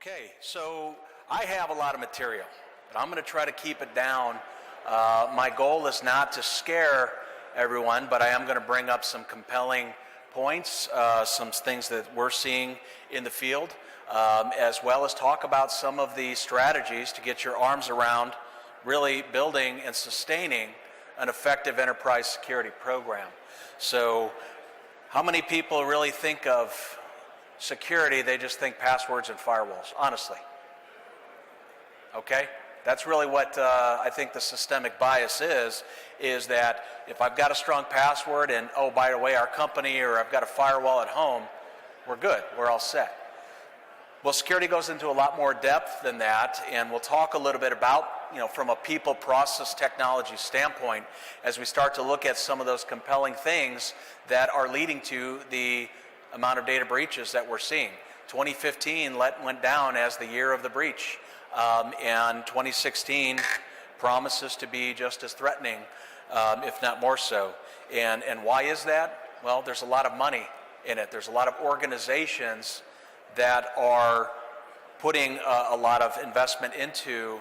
Okay, so I have a lot of material, but I'm going to try to keep it down. My goal is not to scare everyone, but I am going to bring up some compelling points, some things that we're seeing in the field, as well as talk about some of the strategies to get your arms around really building and sustaining an effective enterprise security program. So how many people really think of security, they just think passwords and firewalls, honestly? Okay? That's really what I think the systemic bias is that if I've got a strong password and, oh, by the way, our company, or I've got a firewall at home, we're good, we're all set. Well, security goes into a lot more depth than that, and we'll talk a little bit about, from a people, process, technology standpoint, as we start to look at some of those compelling things that are leading to the amount of data breaches that we're seeing. 2015 went down as the year of the breach, and 2016 promises to be just as threatening, if not more so. And why is that? Well, there's a lot of money in it. There's a lot of organizations that are putting a lot of investment into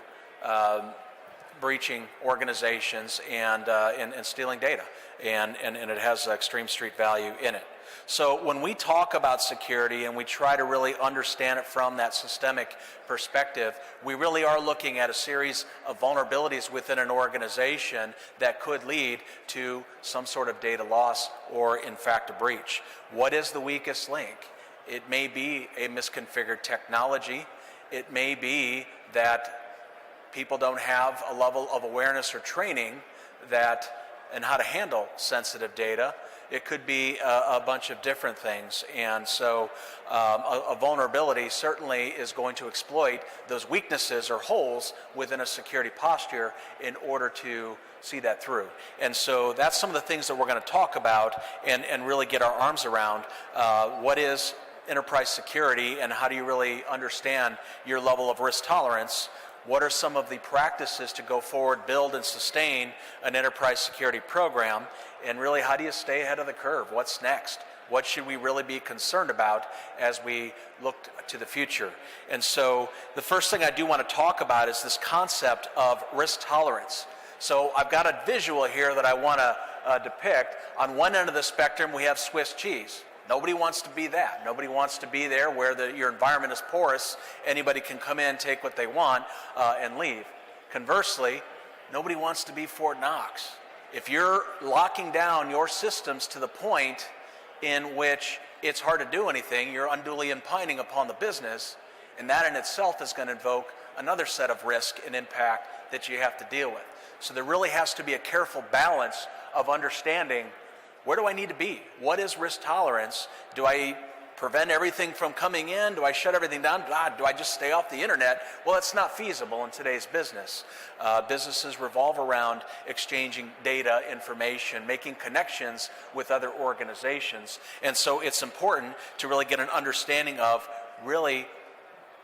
breaching organizations and stealing data, and it has extreme street value in it. So when we talk about security and we try to really understand it from that systemic perspective, we really are looking at a series of vulnerabilities within an organization that could lead to some sort of data loss or, in fact, a breach. What is the weakest link? It may be a misconfigured technology. It may be that people don't have a level of awareness or training and how to handle sensitive data. It could be a bunch of different things, and so a vulnerability certainly is going to exploit those weaknesses or holes within a security posture in order to see that through. And so that's some of the things that we're going to talk about and really get our arms around. What is enterprise security, and how do you really understand your level of risk tolerance? What are some of the practices to go forward, build, and sustain an enterprise security program? And really, how do you stay ahead of the curve? What's next? What should we really be concerned about as we look to the future? And so the first thing I do want to talk about is this concept of risk tolerance. So I've got a visual here that I want to depict. On one end of the spectrum, we have Swiss cheese. Nobody wants to be that. Nobody wants to be there where your environment is porous. Anybody can come in, take what they want, and leave. Conversely, nobody wants to be Fort Knox. If you're locking down your systems to the point in which it's hard to do anything, you're unduly impining upon the business, and that in itself is going to invoke another set of risk and impact that you have to deal with. So there really has to be a careful balance of understanding, where do I need to be? What is risk tolerance? Do I prevent everything from coming in? Do I shut everything down? Do I just stay off the internet? Well, it's not feasible in today's business. Businesses revolve around exchanging data, information, making connections with other organizations. And so it's important to really get an understanding of really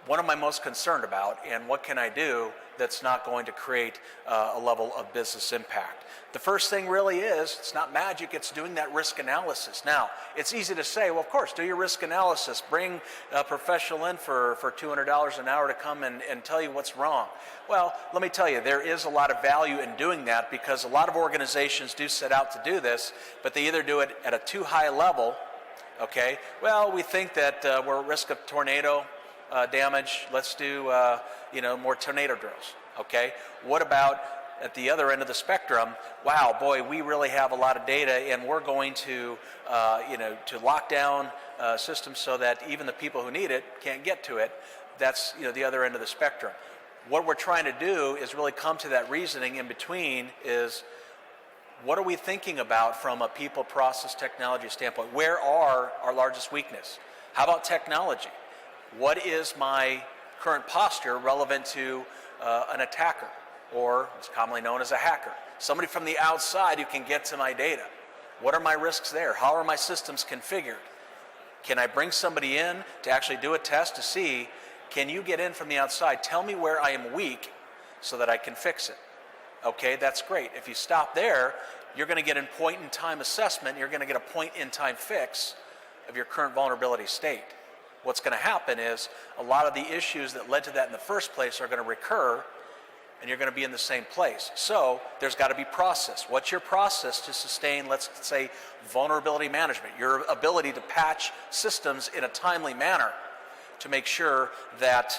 what am I most concerned about, and what can I do that's not going to create a level of business impact. The first thing really is, it's not magic, it's doing that risk analysis. Now, it's easy to say, well, of course, do your risk analysis. Bring a professional in for $200 an hour to come and tell you what's wrong. Well, let me tell you, there is a lot of value in doing that, because a lot of organizations do set out to do this, but they either do it at a too high level, okay? Well, we think that we're at risk of tornado damage. Let's do more tornado drills. Okay. What about at the other end of the spectrum? Wow, boy, we really have a lot of data, and we're going to to lock down systems so that even the people who need it can't get to it. That's the other end of the spectrum. What we're trying to do is really come to that reasoning in between. Is what are we thinking about from a people, process, technology standpoint? Where are our largest weakness? How about technology? What is my current posture relevant to an attacker, or it's commonly known as a hacker? Somebody from the outside who can get to my data. What are my risks there? How are my systems configured? Can I bring somebody in to actually do a test to see, can you get in from the outside? Tell me where I am weak so that I can fix it. Okay, that's great. If you stop there, you're going to get a point-in-time assessment. You're going to get a point-in-time fix of your current vulnerability state. what's going to happen is a lot of the issues that led to that in the first place are going to recur, and you're going to be in the same place. So there's got to be process. What's your process to sustain, let's say, vulnerability management, your ability to patch systems in a timely manner to make sure that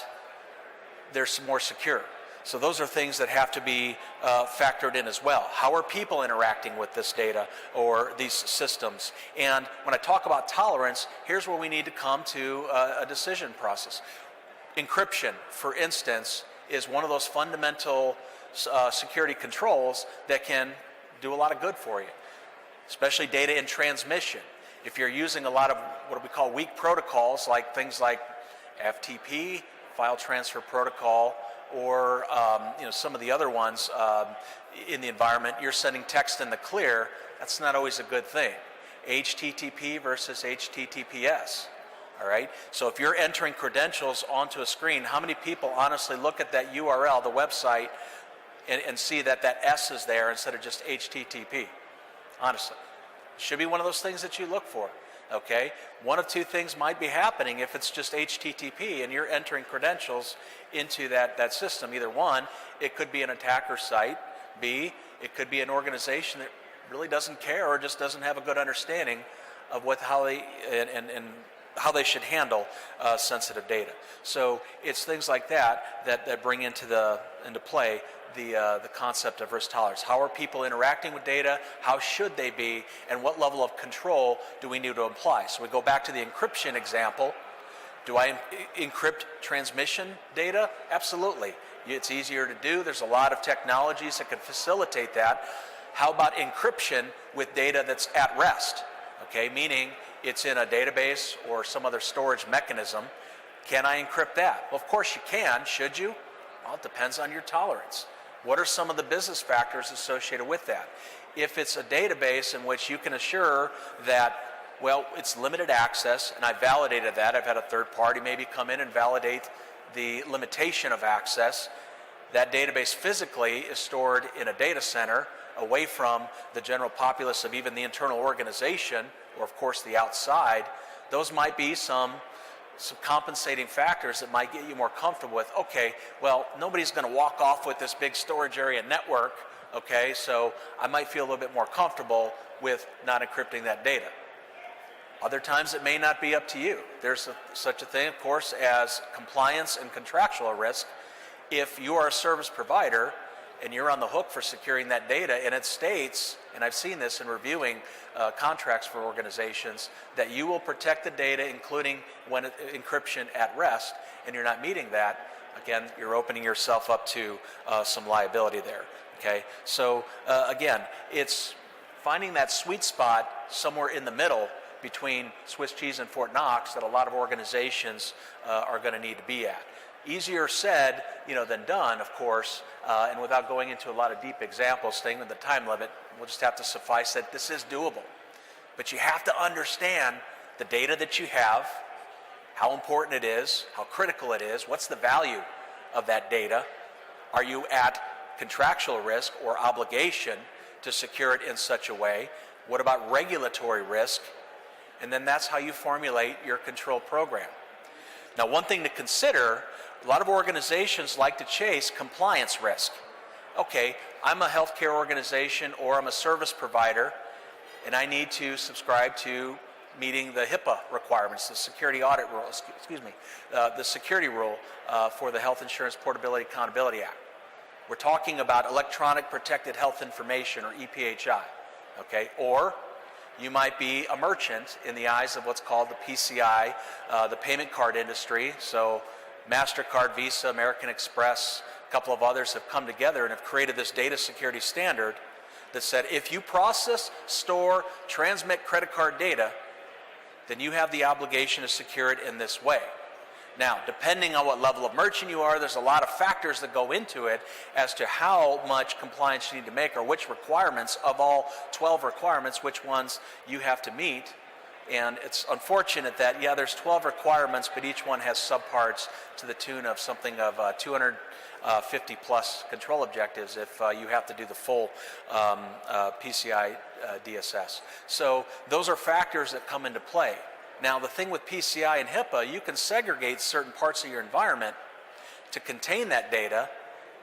they're more secure? So those are things that have to be factored in as well. How are people interacting with this data or these systems? And when I talk about tolerance, here's where we need to come to a decision process. Encryption, for instance, is one of those fundamental security controls that can do a lot of good for you, especially data in transmission. If you're using a lot of what we call weak protocols, like things like FTP, file transfer protocol, or some of the other ones in the environment, you're sending text in the clear. That's not always a good thing. HTTP versus HTTPS. All right. So if you're entering credentials onto a screen, how many people honestly look at that URL, the website, and see that that S is there instead of just HTTP? Honestly, it should be one of those things that you look for. Okay, one of two things might be happening if it's just HTTP and you're entering credentials into that system. Either one, it could be an attacker site. B, it could be an organization that really doesn't care or just doesn't have a good understanding of how they should handle sensitive data. So it's things like that bring into play the concept of risk tolerance. How are people interacting with data? How should they be? And what level of control do we need to apply? So we go back to the encryption example. Do I encrypt transmission data? Absolutely. It's easier to do. There's a lot of technologies that can facilitate that. How about encryption with data that's at rest? Okay, meaning it's in a database or some other storage mechanism. Can I encrypt that? Well, of course you can. Should you? Well, it depends on your tolerance. What are some of the business factors associated with that? If it's a database in which you can assure that, well, it's limited access, and I validated that. I've had a third party maybe come in and validate the limitation of access. That database physically is stored in a data center away from the general populace of even the internal organization, or of course the outside. Those might be some compensating factors that might get you more comfortable with, okay, well, nobody's going to walk off with this big storage area network, okay, so I might feel a little bit more comfortable with not encrypting that data. Other times it may not be up to you. There's such a thing, of course, as compliance and contractual risk. If you are a service provider and you're on the hook for securing that data, and it states, and I've seen this in reviewing contracts for organizations, that you will protect the data, including when encryption at rest, and you're not meeting that, again, you're opening yourself up to some liability there. Okay, so again, it's finding that sweet spot somewhere in the middle between Swiss cheese and Fort Knox that a lot of organizations are going to need to be at. Easier said, than done, of course, and without going into a lot of deep examples, staying with the time limit, we'll just have to suffice that this is doable. But you have to understand the data that you have, how important it is, how critical it is, what's the value of that data. Are you at contractual risk or obligation to secure it in such a way? What about regulatory risk? And then that's how you formulate your control program. Now, one thing to consider, a lot of organizations like to chase compliance risk. Okay, I'm a healthcare organization or I'm a service provider, and I need to subscribe to meeting the HIPAA requirements, the security audit rule, the security rule for the Health Insurance Portability Accountability Act. We're talking about electronic protected health information, or EPHI, okay? Or you might be a merchant in the eyes of what's called the PCI, the payment card industry. So MasterCard, Visa, American Express, a couple of others have come together and have created this data security standard that said if you process, store, transmit credit card data, then you have the obligation to secure it in this way. Now, depending on what level of merchant you are, there's a lot of factors that go into it as to how much compliance you need to make, or which requirements of all 12 requirements, which ones you have to meet. And it's unfortunate that, yeah, there's 12 requirements, but each one has subparts to the tune of something of 250 plus control objectives if you have to do the full PCI DSS. So those are factors that come into play. Now, the thing with PCI and HIPAA, you can segregate certain parts of your environment to contain that data,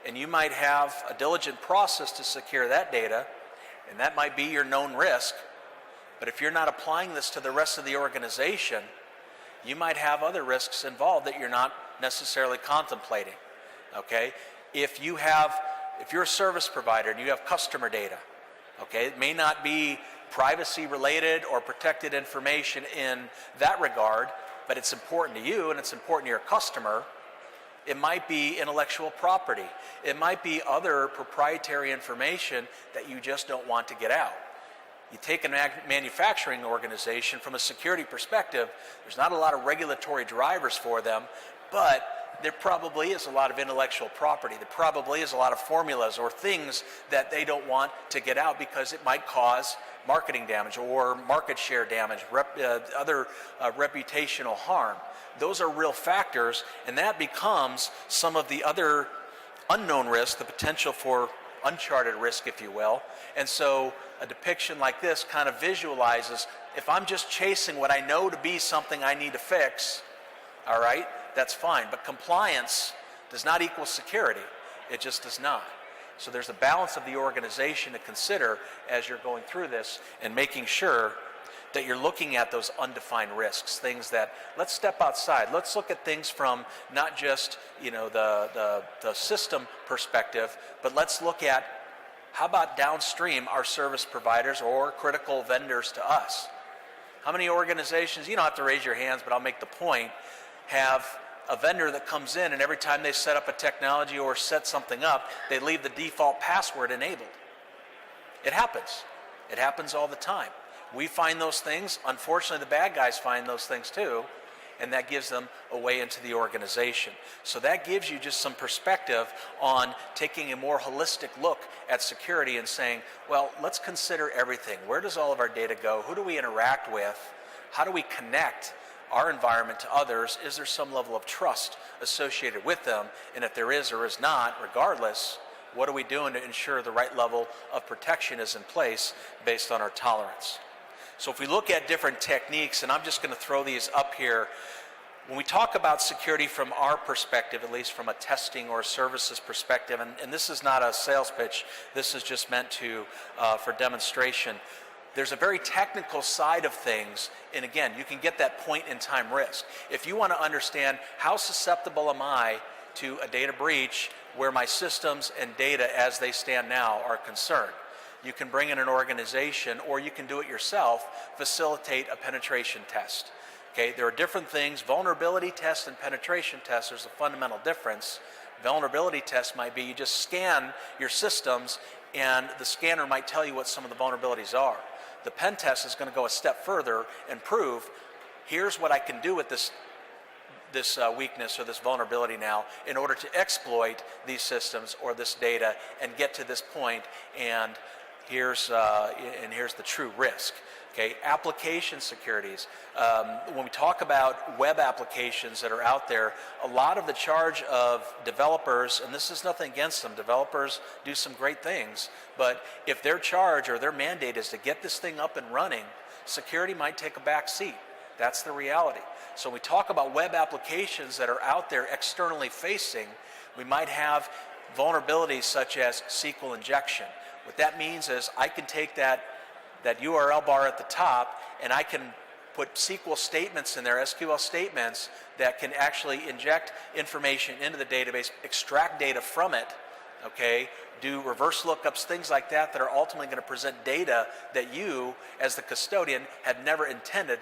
and you might have a diligent process to secure that data, and that might be your known risk. But if you're not applying this to the rest of the organization, you might have other risks involved that you're not necessarily contemplating. Okay? If you're a service provider and you have customer data, okay, it may not be privacy related or protected information in that regard, but it's important to you and it's important to your customer. It might be intellectual property. It might be other proprietary information that you just don't want to get out. You take a manufacturing organization, from a security perspective, there's not a lot of regulatory drivers for them, but there probably is a lot of intellectual property. There probably is a lot of formulas or things that they don't want to get out because it might cause marketing damage or market share damage, other reputational harm. Those are real factors, and that becomes some of the other unknown risk, the potential for uncharted risk, if you will. And so a depiction like this kind of visualizes, if I'm just chasing what I know to be something I need to fix, all right, that's fine. But compliance does not equal security. It just does not. So there's a balance of the organization to consider as you're going through this and making sure that you're looking at those undefined risks, things that, let's step outside. Let's look at things from not just, the system perspective, but let's look at how about downstream our service providers or critical vendors to us. How many organizations, you don't have to raise your hands, but I'll make the point, have a vendor that comes in and every time they set up a technology or set something up, they leave the default password enabled. It happens. It happens all the time. We find those things. Unfortunately, the bad guys find those things too, and that gives them a way into the organization. So that gives you just some perspective on taking a more holistic look at security and saying, well, let's consider everything. Where does all of our data go? Who do we interact with? How do we connect our environment to others? Is there some level of trust associated with them? And if there is or is not, regardless, what are we doing to ensure the right level of protection is in place based on our tolerance? So if we look at different techniques, and I'm just going to throw these up here, when we talk about security from our perspective, at least from a testing or services perspective, and this is not a sales pitch, this is just meant to for demonstration, there's a very technical side of things, and again, you can get that point in time risk. If you want to understand how susceptible am I to a data breach where my systems and data as they stand now are concerned, you can bring in an organization, or you can do it yourself, facilitate a penetration test. Okay, there are different things. Vulnerability tests and penetration tests, there's a fundamental difference. Vulnerability tests might be you just scan your systems and the scanner might tell you what some of the vulnerabilities are. The pen test is going to go a step further and prove, here's what I can do with this weakness or this vulnerability now in order to exploit these systems or this data and get to this point, and here's the true risk. Okay, application securities. When we talk about web applications that are out there, a lot of the charge of developers, and this is nothing against them, developers do some great things, but if their charge or their mandate is to get this thing up and running, security might take a back seat. That's the reality. So when we talk about web applications that are out there externally facing, we might have vulnerabilities such as SQL injection. What that means is I can take that URL bar at the top and I can put SQL statements in there, SQL statements that can actually inject information into the database, extract data from it, okay, do reverse lookups, things like that that are ultimately going to present data that you, as the custodian, had never intended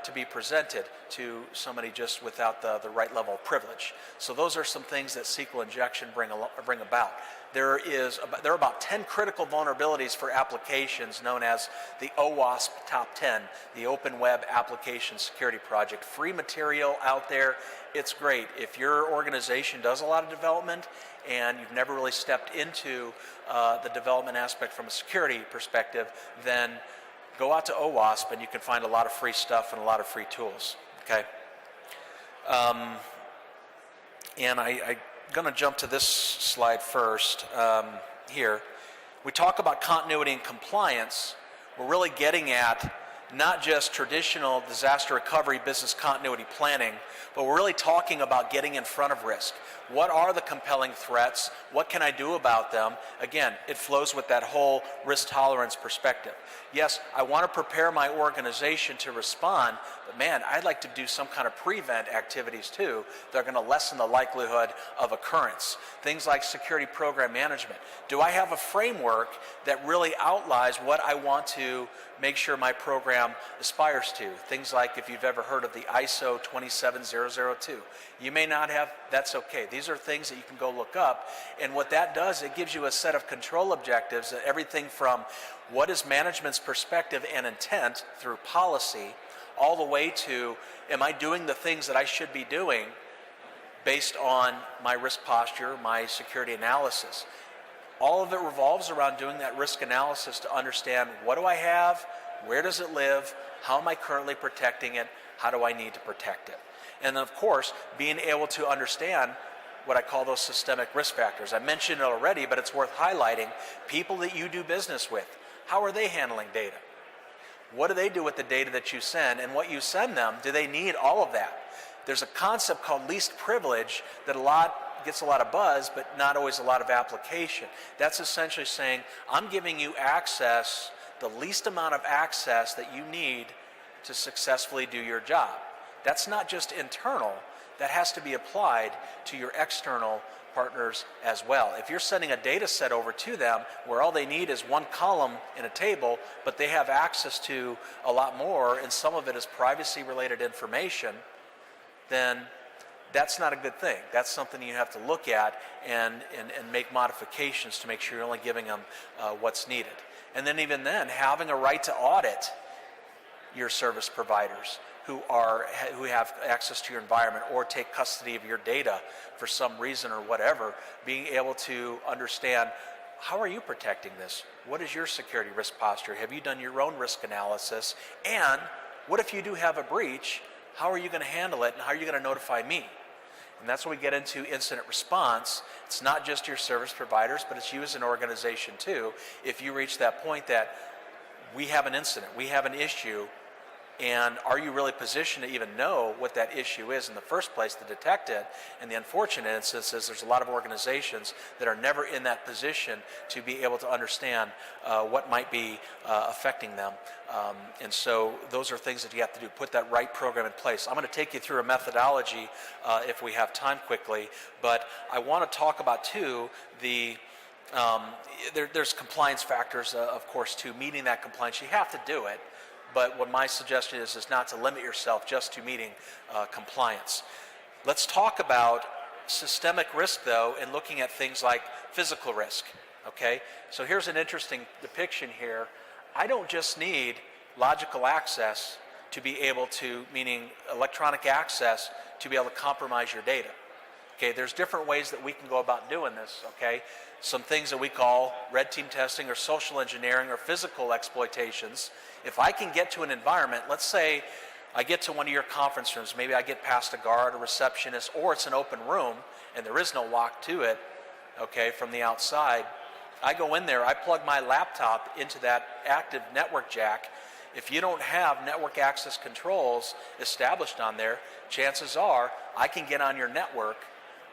to be presented to somebody just without the right level of privilege. So those are some things that SQL injection bring about. There are about 10 critical vulnerabilities for applications known as the OWASP Top 10, the Open Web Application Security Project. Free material out there. It's great. If your organization does a lot of development and you've never really stepped into the development aspect from a security perspective, then go out to OWASP and you can find a lot of free stuff and a lot of free tools. Okay. And I'm going to jump to this slide first here. We talk about continuity and compliance. We're really getting at not just traditional disaster recovery, business continuity planning, but we're really talking about getting in front of risk. What are the compelling threats? What can I do about them? Again, it flows with that whole risk tolerance perspective. Yes, I want to prepare my organization to respond, but man, I'd like to do some kind of prevent activities too that are going to lessen the likelihood of occurrence. Things like security program management. Do I have a framework that really outlines what I want to make sure my program aspires to? Things like, if you've ever heard of the ISO 27002. You may not have, that's okay. These are things that you can go look up, and what that does, it gives you a set of control objectives, everything from what is management's perspective and intent through policy, all the way to, am I doing the things that I should be doing based on my risk posture, my security analysis. All of it revolves around doing that risk analysis to understand, what do I have, where does it live, how am I currently protecting it, how do I need to protect it? And then, of course, being able to understand what I call those systemic risk factors. I mentioned it already, but it's worth highlighting. People that you do business with, how are they handling data? What do they do with the data that you send? And what you send them, do they need all of that? There's a concept called least privilege that gets a lot of buzz, but not always a lot of application. That's essentially saying, I'm giving you access, the least amount of access that you need to successfully do your job. That's not just internal, that has to be applied to your external partners as well. If you're sending a data set over to them where all they need is one column in a table, but they have access to a lot more, and some of it is privacy related information, then that's not a good thing. That's something you have to look at and make modifications to make sure you're only giving them what's needed. And then even then, having a right to audit your service providers who have access to your environment or take custody of your data for some reason or whatever, being able to understand, how are you protecting this? What is your security risk posture? Have you done your own risk analysis? And what if you do have a breach? How are you going to handle it, and how are you going to notify me? And that's when we get into incident response. It's not just your service providers, but it's you as an organization too. If you reach that point that we have an incident, we have an issue, and are you really positioned to even know what that issue is in the first place to detect it? And the unfortunate instance is there's a lot of organizations that are never in that position to be able to understand what might be affecting them. And so those are things that you have to do, put that right program in place. I'm going to take you through a methodology if we have time quickly, but I want to talk about too there's compliance factors, of course, too. Meeting that compliance, you have to do it. But what my suggestion is not to limit yourself just to meeting compliance. Let's talk about systemic risk, though, and looking at things like physical risk. Okay? So here's an interesting depiction here. I don't just need logical access to be able to, meaning electronic access, to be able to compromise your data. Okay, there's different ways that we can go about doing this, okay? Some things that we call red team testing or social engineering or physical exploitations. If I can get to an environment, let's say I get to one of your conference rooms, maybe I get past a guard, a receptionist, or it's an open room and there is no lock to it, okay, from the outside. I go in there, I plug my laptop into that active network jack. If you don't have network access controls established on there, chances are I can get on your network,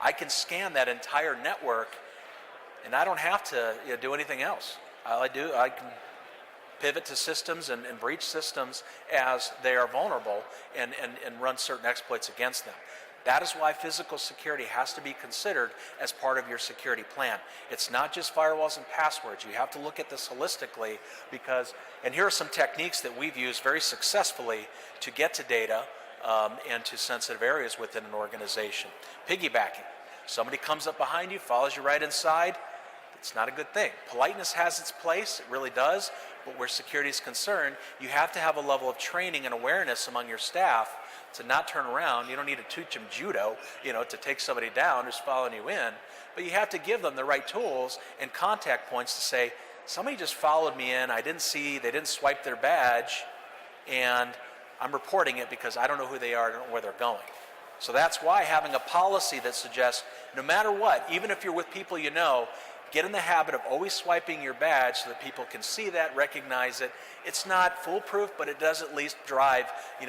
I can scan that entire network, and I don't have to do anything else. All I do, I can pivot to systems and breach systems as they are vulnerable and run certain exploits against them. That is why physical security has to be considered as part of your security plan. It's not just firewalls and passwords. You have to look at this holistically because, and here are some techniques that we've used very successfully to get to data and to sensitive areas within an organization. Piggybacking. Somebody comes up behind you, follows you right inside. It's not a good thing. Politeness has its place, it really does, but where security is concerned, you have to have a level of training and awareness among your staff to not turn around. You don't need to teach them judo, to take somebody down who's following you in, but you have to give them the right tools and contact points to say, somebody just followed me in, I didn't see, they didn't swipe their badge, and I'm reporting it because I don't know who they are, I don't know where they're going. So that's why having a policy that suggests no matter what, even if you're with people you know, get in the habit of always swiping your badge so that people can see that, recognize it. It's not foolproof, but it does at least drive,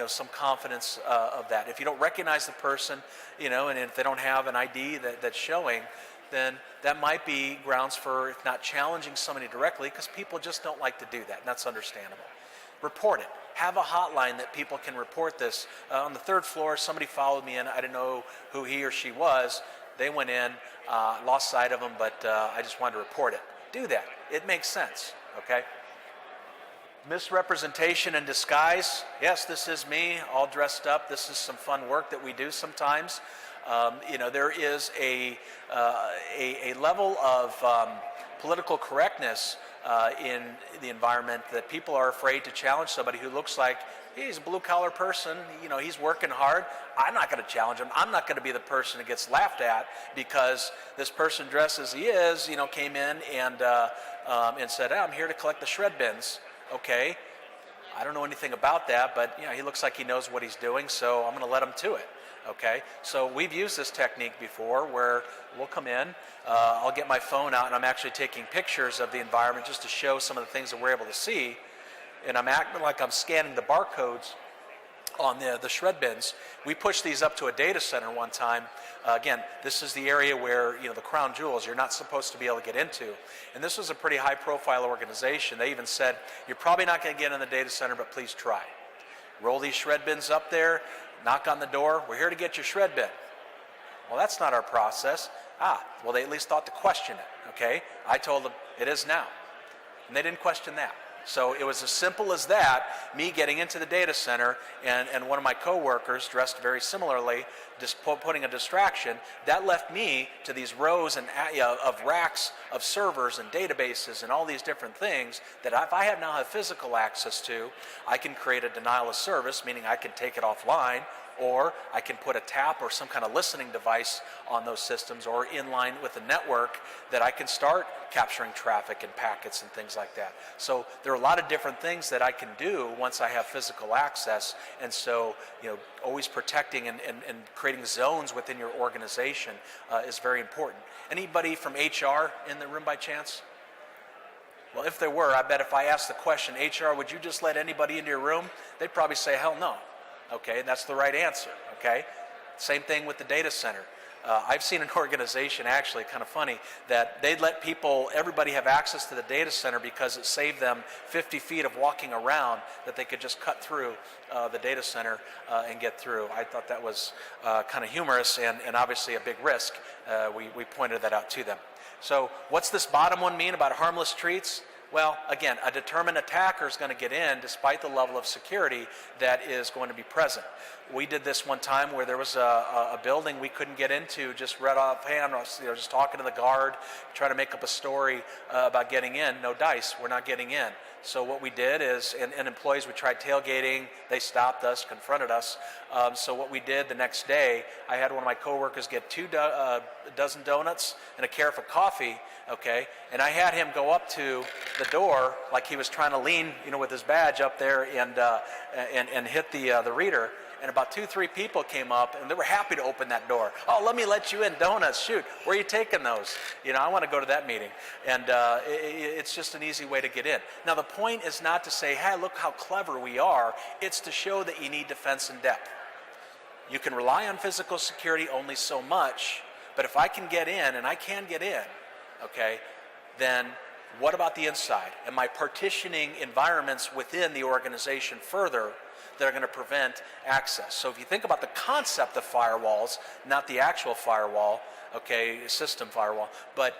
some confidence of that. If you don't recognize the person, and if they don't have an ID that's showing, then that might be grounds for, if not challenging somebody directly, because people just don't like to do that, and that's understandable. Report it. Have a hotline that people can report this. On the 3rd floor, somebody followed me in. I didn't know who he or she was. They went in, lost sight of them, but I just wanted to report it. Do that. It makes sense, okay? Misrepresentation in disguise. Yes, this is me, all dressed up. This is some fun work that we do sometimes. There is a level of political correctness in the environment that people are afraid to challenge somebody who looks like he's a blue-collar person, he's working hard. I'm not going to challenge him. I'm not going to be the person that gets laughed at because this person dressed as he is, came in and said, hey, I'm here to collect the shred bins. Okay, I don't know anything about that, but he looks like he knows what he's doing, so I'm going to let him to it. Okay, so we've used this technique before where we'll come in, I'll get my phone out and I'm actually taking pictures of the environment just to show some of the things that we're able to see, and I'm acting like I'm scanning the barcodes on the shred bins. We pushed these up to a data center one time. Again, this is the area where the crown jewels you're not supposed to be able to get into, and this was a pretty high profile organization. They even said, you're probably not going to get in the data center, but please try. Roll these shred bins up there, knock on the door, we're here to get your shred bin. Well, that's not our process. Well, they at least thought to question it, okay? I told them, it is now. And they didn't question that. So it was as simple as that, me getting into the data center and one of my coworkers dressed very similarly, just putting a distraction, that left me to these rows of racks of servers and databases and all these different things that if I now have physical access to, I can create a denial of service, meaning I can take it offline, or I can put a tap or some kind of listening device on those systems or in line with the network that I can start capturing traffic and packets and things like that. So there are a lot of different things that I can do once I have physical access, and so always protecting and creating zones within your organization is very important. Anybody from HR in the room by chance? Well, if there were, I bet if I asked the question, HR, would you just let anybody into your room? They'd probably say, hell no. Okay, and that's the right answer, okay? Same thing with the data center. I've seen an organization, actually, kind of funny, that they'd let everybody have access to the data center because it saved them 50 feet of walking around that they could just cut through the data center and get through. I thought that was kind of humorous and obviously a big risk. We pointed that out to them. So what's this bottom one mean about harmless treats? Well, again, a determined attacker is going to get in despite the level of security that is going to be present. We did this one time where there was a building we couldn't get into just right offhand, just talking to the guard, trying to make up a story about getting in. No dice, we're not getting in. So what we did is, and employees, we tried tailgating, they stopped us, confronted us. So what we did the next day, I had one of my coworkers get 2 dozen donuts and a carafe of coffee, okay, and I had him go up to the door like he was trying to lean, with his badge up there and hit the reader. And about 2-3 people came up and they were happy to open that door. Oh, let me let you in, donuts, shoot, where are you taking those? I want to go to that meeting. And it's just an easy way to get in. Now the point is not to say, hey, look how clever we are. It's to show that you need defense in depth. You can rely on physical security only so much, but if I can get in, and I can get in, okay, then what about the inside? Am I partitioning environments within the organization further that are going to prevent access? So if you think about the concept of firewalls, not the actual firewall, okay, system firewall, but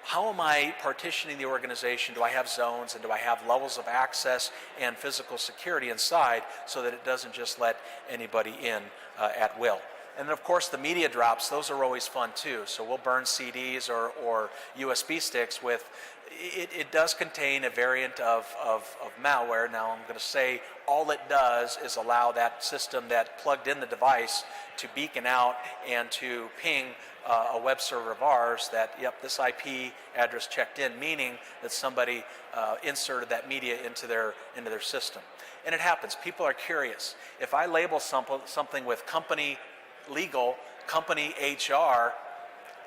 how am I partitioning the organization? Do I have zones and do I have levels of access and physical security inside so that it doesn't just let anybody in at will? And then of course the media drops, those are always fun too. So we'll burn CDs or USB sticks with, it does contain a variant of malware. Now I'm going to say all it does is allow that system that plugged in the device to beacon out and to ping a web server of ours that, yep, this IP address checked in, meaning that somebody inserted that media into their system. And it happens. People are curious. If I label something with company legal, company HR, a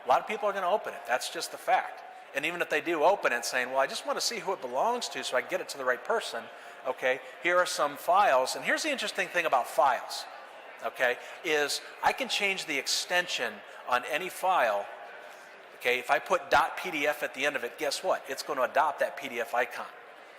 lot of people are going to open it. That's just the fact. And even if they do open it saying, well, I just want to see who it belongs to so I can get it to the right person, okay, here are some files. And here's the interesting thing about files, okay, is I can change the extension on any file. Okay, if I put .pdf at the end of it, guess what? It's going to adopt that PDF icon.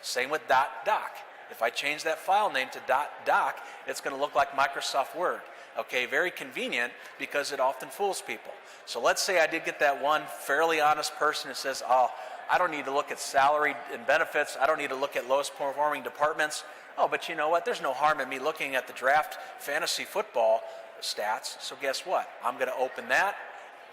Same with .doc. If I change that file name to .doc, it's going to look like Microsoft Word. Okay, very convenient because it often fools people. So let's say I did get that one fairly honest person who says, oh, I don't need to look at salary and benefits. I don't need to look at lowest performing departments. Oh, but you know what? There's no harm in me looking at the draft fantasy football stats. So guess what? I'm going to open that.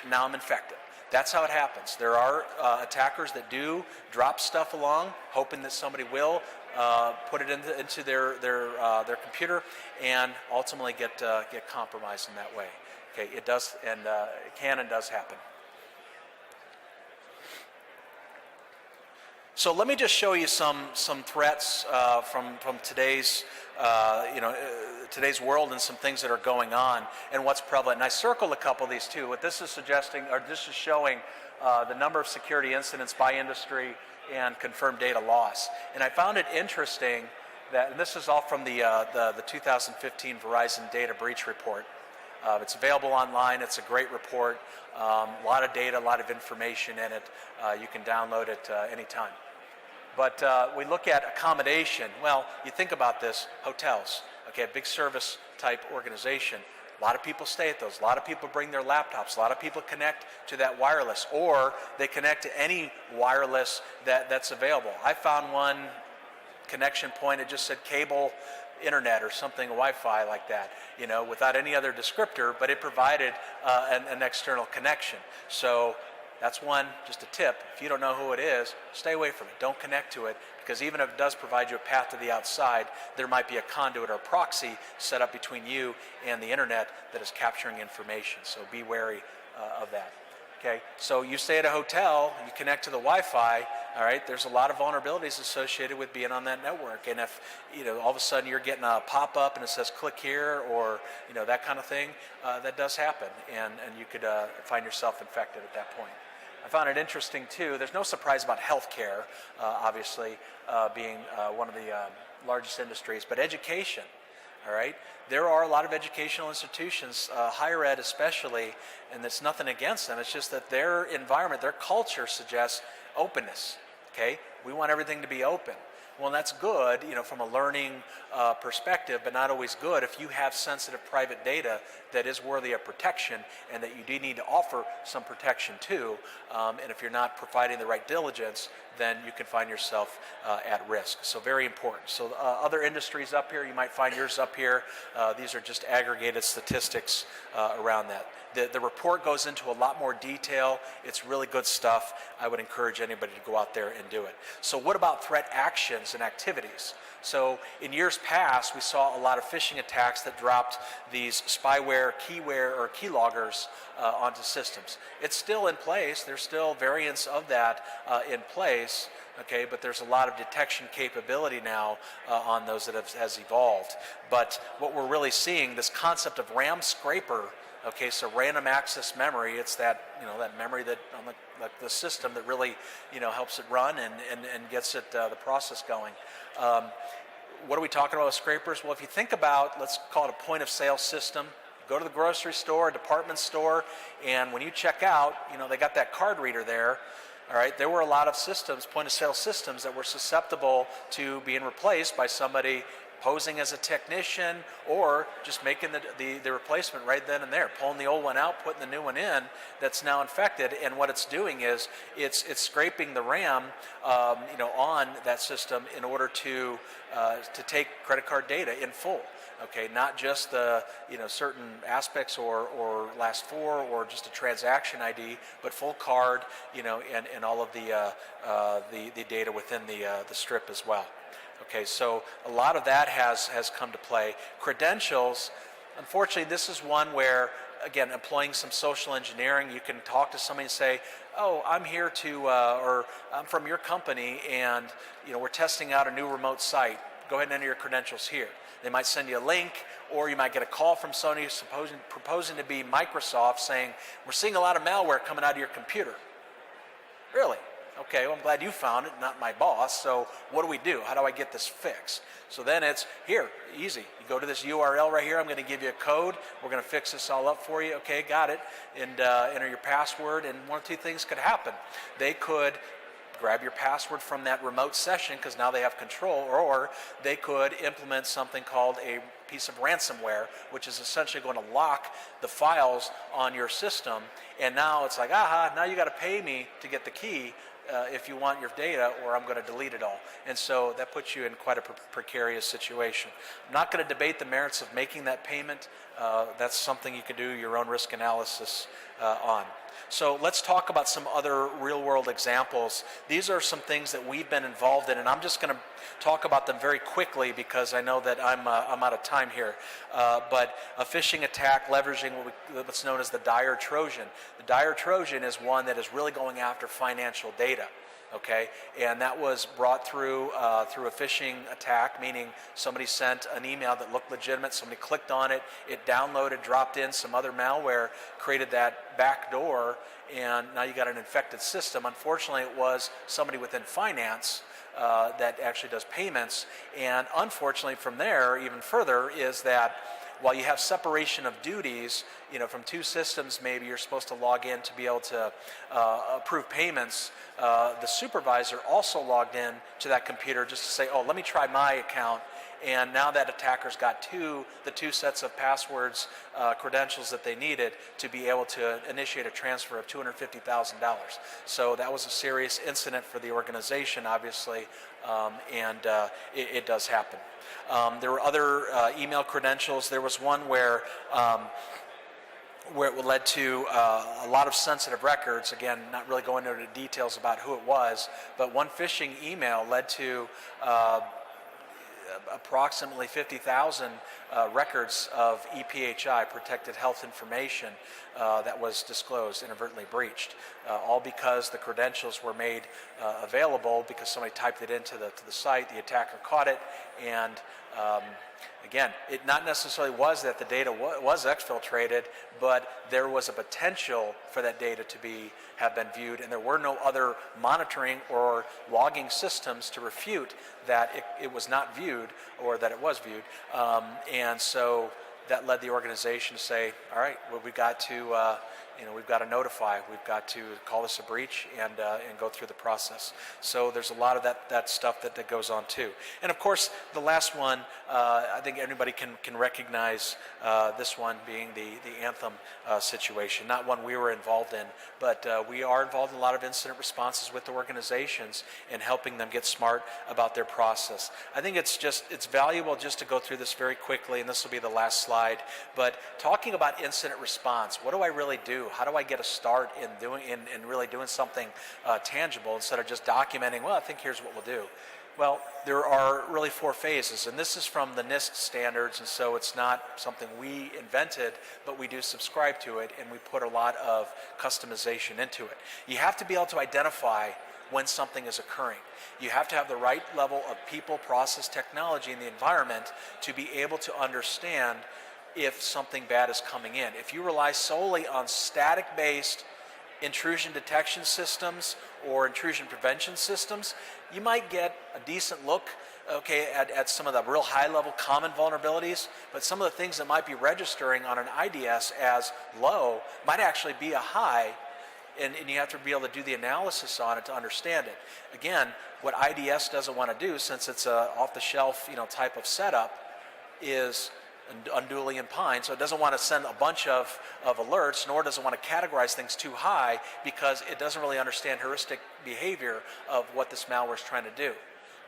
Now I'm infected. That's how it happens. There are attackers that do drop stuff along, hoping that somebody will put it into their computer and ultimately get compromised in that way. Okay, it does, and it can and does happen. So let me just show you some threats from today's today's world and some things that are going on and what's prevalent. And I circled a couple of these too. What this is suggesting, or this is showing, the number of security incidents by industry and confirmed data loss. And I found it interesting that, and this is all from the 2015 Verizon Data Breach Report. It's available online. It's a great report. A lot of data, a lot of information in it. You can download it anytime. But we look at accommodation. Well, you think about this, hotels, okay, a big service type organization. A lot of people stay at those. A lot of people bring their laptops. A lot of people connect to that wireless, or they connect to any wireless that's available. I found one connection point, it just said cable internet or something, Wi-Fi like that, you know, without any other descriptor, but it provided an external connection. So that's one, just a tip. If you don't know who it is, stay away from it. Don't connect to it, because even if it does provide you a path to the outside, there might be a conduit or proxy set up between you and the internet that is capturing information. So be wary of that. Okay, so you stay at a hotel, you connect to the Wi-Fi, all right, there's a lot of vulnerabilities associated with being on that network. And if, you know, all of a sudden you're getting a pop-up and it says click here, or, you know, that kind of thing, that does happen. And you could find yourself infected at that point. I found it interesting too, there's no surprise about healthcare, obviously, being one of the largest industries, but education. All right, there are a lot of educational institutions, higher ed especially, and it's nothing against them. It's just that their environment, their culture suggests openness. Okay, we want everything to be open. Well, that's good, you know, from a learning perspective, but not always good if you have sensitive private data that is worthy of protection and that you do need to offer some protection to. And if you're not providing the right diligence, then you can find yourself at risk. So very important. So other industries up here, you might find yours up here. These are just aggregated statistics around that. The report goes into a lot more detail. It's really good stuff. I would encourage anybody to go out there and do it. So what about threat actions and activities? So in years past, we saw a lot of phishing attacks that dropped these spyware, keyware, or keyloggers onto systems. It's still in place. There's still variants of that in place. Okay, but there's a lot of detection capability now on those that has evolved. But what we're really seeing, this concept of RAM scraper. Okay, so random access memory, it's that, you know, that memory that on the system that really, you know, helps it run and gets it the process going. What are we talking about with scrapers? Well, if you think about, let's call it a point of sale system. Go to the grocery store, a department store, and when you check out, you know, they got that card reader there. All right, there were a lot of systems, point of sale systems, that were susceptible to being replaced by somebody posing as a technician, or just making the replacement right then and there, pulling the old one out, putting the new one in that's now infected. And what it's doing is it's scraping the RAM, you know, on that system in order to take credit card data in full. Okay, not just the, you know, certain aspects or last four or just a transaction ID, but full card, you know, and all of the data within the strip as well. Okay, so a lot of that has come to play. Credentials, unfortunately, this is one where, again, employing some social engineering, you can talk to somebody and say, oh, I'm here to, or I'm from your company, and, you know, we're testing out a new remote site. Go ahead and enter your credentials here. They might send you a link, or you might get a call from Sony proposing to be Microsoft saying, we're seeing a lot of malware coming out of your computer. Really? Okay, well, I'm glad you found it, not my boss. So what do? How do I get this fixed? So then it's here, easy. You go to this URL right here. I'm going to give you a code. We're going to fix this all up for you. Okay, got it. And enter your password. And one of two things could happen. They could grab your password from that remote session because now they have control, or they could implement something called a piece of ransomware, which is essentially going to lock the files on your system. And now it's like, now you got to pay me to get the key if you want your data, or I'm going to delete it all. And so that puts you in quite a precarious situation. I'm not going to debate the merits of making that payment. That's something you can do your own risk analysis on. So let's talk about some other real-world examples. These are some things that we've been involved in, and I'm just going to talk about them very quickly because I know that I'm out of time here. But a phishing attack leveraging what's known as the dire Trojan. The dire Trojan is one that is really going after financial data. Okay, and that was brought through a phishing attack, meaning somebody sent an email that looked legitimate, somebody clicked on it, it downloaded, dropped in some other malware, created that back door, and now you got an infected system. Unfortunately, it was somebody within finance that actually does payments, and unfortunately from there, even further, is that while you have separation of duties, from two systems, maybe you're supposed to log in to be able to approve payments. The supervisor also logged in to that computer just to say, oh, let me try my account. And now that attacker's got the two sets of passwords, credentials that they needed to be able to initiate a transfer of $250,000. So that was a serious incident for the organization, obviously, and it does happen. There were other email credentials. There was one where it led to a lot of sensitive records. Again, not really going into the details about who it was, but one phishing email led to approximately 50,000 records of EPHI, protected health information, that was disclosed, inadvertently breached, all because the credentials were made available because somebody typed it into the site, the attacker caught it, and again, it not necessarily was that the data was exfiltrated, but there was a potential for that data to have been viewed, and there were no other monitoring or logging systems to refute that it was not viewed or that it was viewed. And so that led the organization to say, all right, well, we've got to notify, we've got to call this a breach and go through the process. So there's a lot of that stuff that goes on too. And of course, the last one, I think everybody can recognize this one being the Anthem situation. Not one we were involved in, but we are involved in a lot of incident responses with the organizations and helping them get smart about their process. I think it's valuable just to go through this very quickly, and this will be the last slide. But talking about incident response, what do I really do? How do I get a start in really doing something tangible instead of just documenting, well, I think here's what we'll do. Well, there are really 4 phases, and this is from the NIST standards, and so it's not something we invented, but we do subscribe to it, and we put a lot of customization into it. You have to be able to identify when something is occurring. You have to have the right level of people, process, technology in the environment to be able to understand if something bad is coming in. If you rely solely on static-based intrusion detection systems or intrusion prevention systems, you might get a decent look at some of the real high-level common vulnerabilities, but some of the things that might be registering on an IDS as low might actually be a high, and you have to be able to do the analysis on it to understand it. Again, what IDS doesn't want to do, since it's a off-the-shelf type of setup, is unduly impine, so it doesn't want to send a bunch of alerts, nor does it want to categorize things too high because it doesn't really understand heuristic behavior of what this malware is trying to do.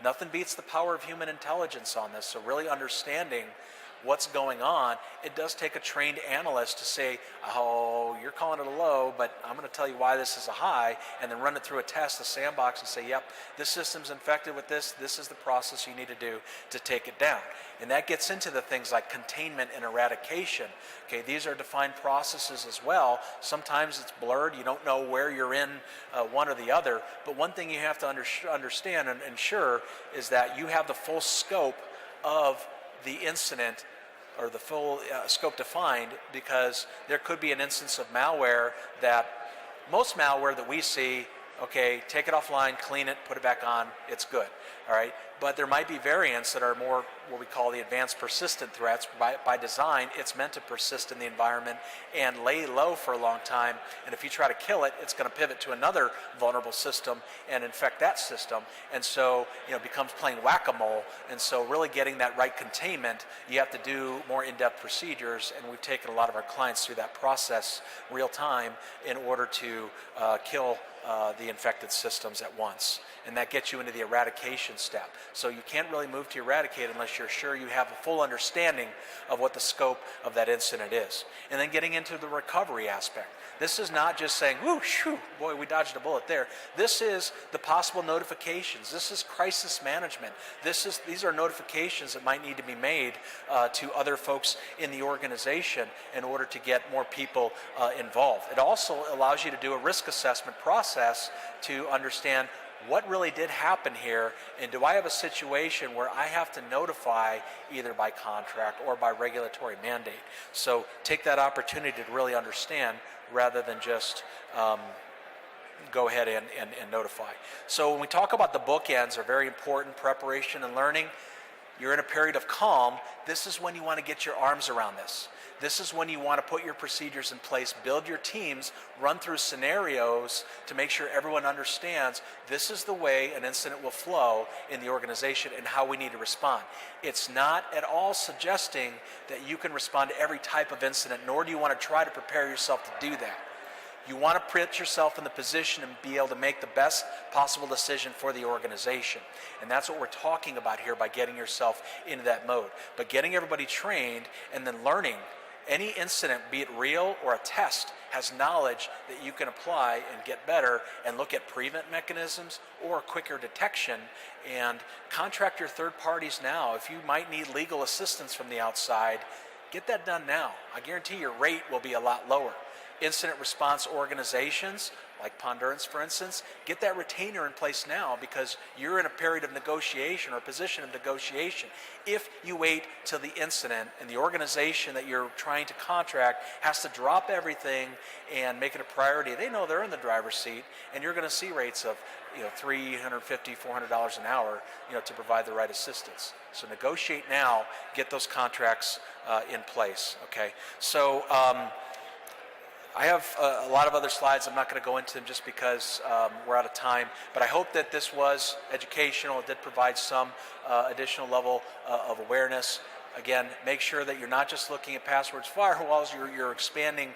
Nothing beats the power of human intelligence on this, so really understanding what's going on. It does take a trained analyst to say, oh, you're calling it a low, but I'm going to tell you why this is a high, and then run it through a test, a sandbox, and say, yep, this system's infected with this is the process you need to do to take it down. And that gets into the things like containment and eradication. Okay, these are defined processes as well. Sometimes it's blurred, you don't know where you're in one or the other, but one thing you have to understand and ensure is that you have the full scope of the incident, or the full scope defined, because there could be an instance of malware that most malware that we see okay, take it offline, clean it, put it back on, it's good, all right? But there might be variants that are more what we call the advanced persistent threats. By design, it's meant to persist in the environment and lay low for a long time, and if you try to kill it, it's going to pivot to another vulnerable system and infect that system, and so it becomes playing whack-a-mole. And so really getting that right containment, you have to do more in-depth procedures, and we've taken a lot of our clients through that process real time in order to kill the infected systems at once. And that gets you into the eradication step. So you can't really move to eradicate unless you're sure you have a full understanding of what the scope of that incident is. And then getting into the recovery aspect. This is not just saying, whoo, shoo, boy, we dodged a bullet there. This is the possible notifications. This is crisis management. These are notifications that might need to be made to other folks in the organization in order to get more people involved. It also allows you to do a risk assessment process to understand what really did happen here, and do I have a situation where I have to notify either by contract or by regulatory mandate. So take that opportunity to really understand rather than just go ahead and notify. So when we talk about the bookends are very important, preparation and learning, you're in a period of calm. This is when you want to get your arms around this. This is when you want to put your procedures in place, build your teams, run through scenarios to make sure everyone understands this is the way an incident will flow in the organization and how we need to respond. It's not at all suggesting that you can respond to every type of incident, nor do you want to try to prepare yourself to do that. You want to put yourself in the position and be able to make the best possible decision for the organization. And that's what we're talking about here by getting yourself into that mode. But getting everybody trained and then learning. Any incident, be it real or a test, has knowledge that you can apply and get better and look at prevent mechanisms or quicker detection, and contract your third parties now. If you might need legal assistance from the outside, get that done now. I guarantee your rate will be a lot lower. Incident response organizations, like Pondurance for instance, get that retainer in place now because you're in a period of negotiation or a position of negotiation. If you wait till the incident and the organization that you're trying to contract has to drop everything and make it a priority, they know they're in the driver's seat, and you're going to see rates of $350, $400 an hour to provide the right assistance. So negotiate now, get those contracts in place. Okay, so I have a lot of other slides. I'm not going to go into them just because we're out of time, but I hope that this was educational. It did provide some additional level of awareness. Again, make sure that you're not just looking at passwords, firewalls, you're expanding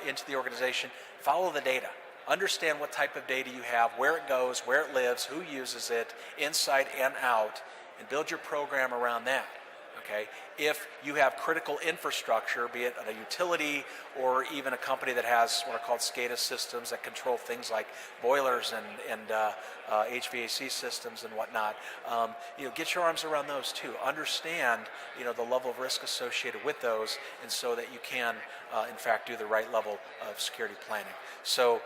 into the organization. Follow the data. Understand what type of data you have, where it goes, where it lives, who uses it, inside and out, and build your program around that. Okay? If you have critical infrastructure, be it a utility or even a company that has what are called SCADA systems that control things like boilers and HVAC systems and whatnot, get your arms around those too. Understand the level of risk associated with those, and so that you can in fact do the right level of security planning. So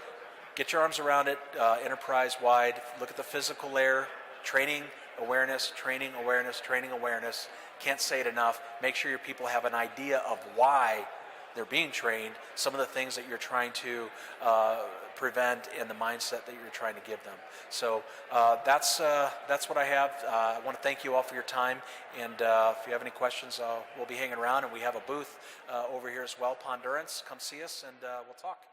get your arms around it enterprise-wide. Look at the physical layer, training, awareness, training, awareness, training, awareness. Can't say it enough. Make sure your people have an idea of why they're being trained, some of the things that you're trying to prevent, and the mindset that you're trying to give them. So that's what I have. I want to thank you all for your time, and if you have any questions, we'll be hanging around, and we have a booth over here as well, Pondurance. Come see us, and we'll talk.